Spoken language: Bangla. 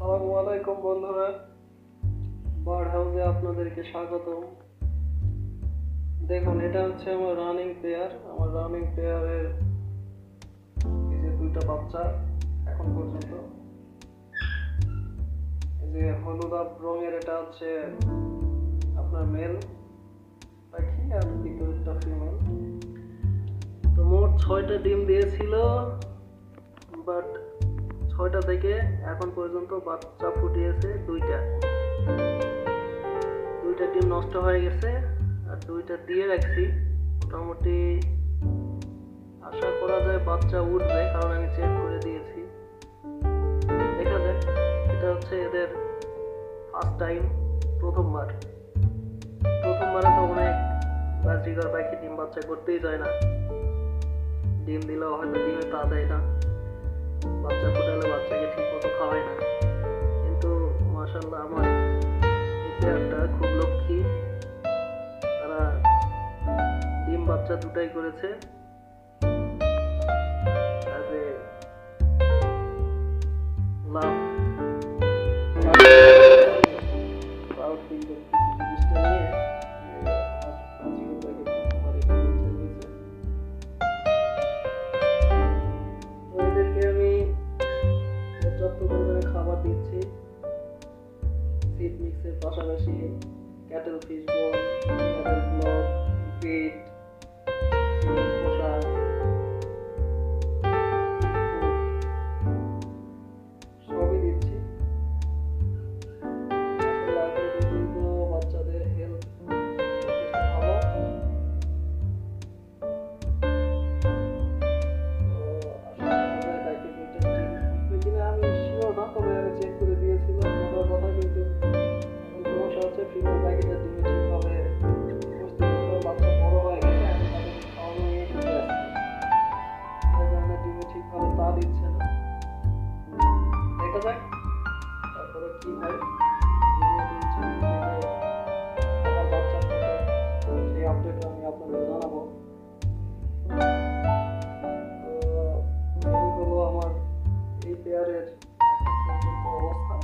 আসসালামু আলাইকুম বন্ধুরা, বার্ড হাউসে আপনাদেরকে স্বাগতম। দেখুন, এটা হচ্ছে আমার রানিং পেয়ার। আমার রানিং পেয়ারের এই যে দুইটা বাচ্চা এখন পর্যন্ত। এই যে হলুদাভ রঙের এটা হচ্ছে আপনার মেল পাখি, আর দ্বিতীয়টা ফিমেল। তো মোট 6টা ডিম দিয়েছিল, বাট 6টা থেকে এখন পর্যন্ত বাচ্চা ফুটিয়েছে দুইটা ডিম নষ্ট হয়ে গেছে, আর দুইটা দিয়ে রাখছি। মোটামুটি আশা করা যায় বাচ্চা উঠবে, কারণ আমি চেক করে দিয়েছি। দেখা যাক, এটা হচ্ছে এদের ফার্স্ট টাইম, প্রথমবারে তো অনেক বাজিগার পাখি ডিম বাচ্চা করতেই যায় না। ডিম দিলেও হয়তো ডিমে তা দেয় না, বাচ্চা ফুটালে বাচ্চাকে ঠিক মতো খাওয়ায় না। কিন্তু মাশাআল্লাহ আমার এই পেয়ারটা খুব লক্ষ্মী, তারা ডিম বাচ্চা দুটাই করেছে। লাভ প্রাউড ফিল করতেছি জিনিসটা নিয়ে। তো এদেরকে আমি পর্যাপ্ত পরিমাণে খাবার দিচ্ছি, ফিড মিক্সের পাশাপাশি ক্যাটেল ফিশ বোন, ক্যাটেল ব্লক, ফিড, খোসা, সবই দিচ্ছি। আসলে এখন পর্যন্ত বাচ্চাদের হেলথ ভালো। তো আশা করা যায় বাকি দুইটা ডিম ফুটবে কিনা আমি শিওর না, তবে আমি চেক করে দিয়েছিলাম ওটার কথা। কিন্তু এখন সমস্যা হচ্ছে ফিমেল পাখিটা ডিমে ঠিকভাবে বাচ্চা বড় হয়ে গেছে, আমি তাদেরকে খাওয়ানো নিয়ে ঢুকে আসছি, তাই কারণে ডিমে ঠিকভাবে তা দিচ্ছে না। দেখা যাক তারপরে কি হয়। আবার বাচ্চা থাকে, সেই আপডেট আমি আপনাদের জানাবো। তো এই হলো আমার এই পেয়ারের এখন পর্যন্ত অবস্থা।